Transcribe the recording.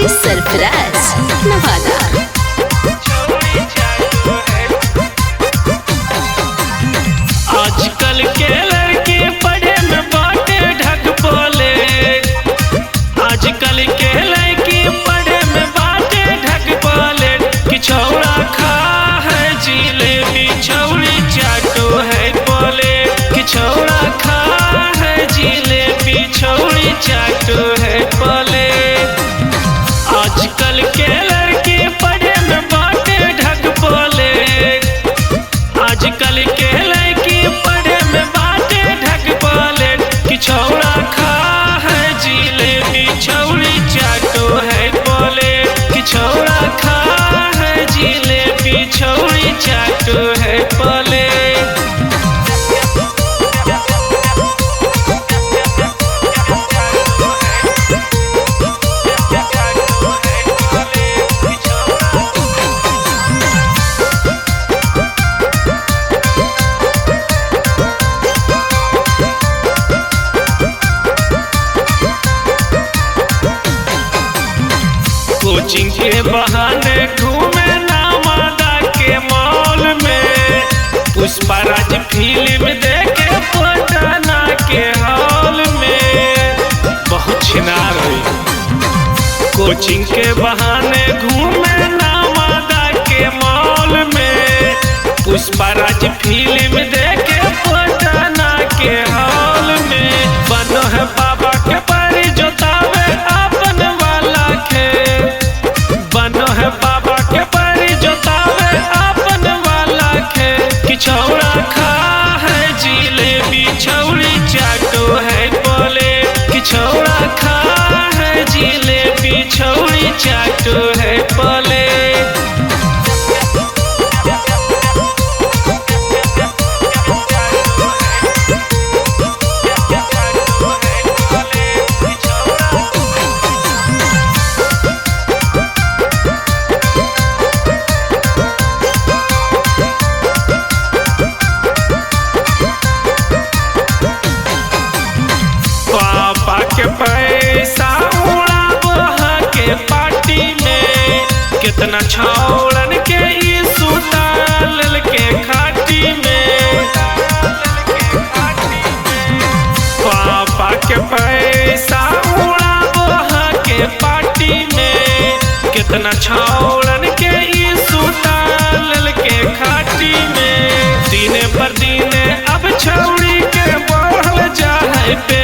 DJ Sarfaraz Nawada. आजकल के लड़के पढ़े में बाटे ढक बोले, आजकल के लड़के पढ़े में बाटे ढक बोले कि छौड़ा खा है जिलेबी छौड़ी चाटो है बोले कि छौड़ा खा है जिलेबी छौड़ी चाटो है बोले। आजकल के लड़के पढ़े में बाटे ढक बोले, आजकल के लड़के पढ़े में बाटे ढक बोले कि छौड़ा खा है जिलेबी छौड़ी चाटो है बोले कि छौड़ा खा है जिलेबी छौड़ी चाटो है बोले। कोचिंग के बहाने घूमे नामादा के मॉल में, पुष्पराज फिल्म देखे पटना के हॉल में बहुत छिनार हुई। कोचिंग के बहाने घूमे नामादा के मॉल में, पुष्पराज फिल्म देखे पटना के हॉल में। बनो है बाबा के परी जोतावे अपन वाला खे, बनो है बाबा के परी जोतावे अपन वाला खे कि छौड़ा खा है जिलेबी छौड़ी चाटो है बोले कि छौड़ा खा है जिलेबी छौड़ी चाटो है बोले। पापा के पैसा उड़ाबो के पार्टी में, कितना छौड़न के ई सुताल के खाटी में। पापा के पैसा उड़ाबो के पार्टी में, कितना छौड़न के ई सुताल के खाटी में। दिने पर दिने अब छौड़ी के बढ़ल जा है पे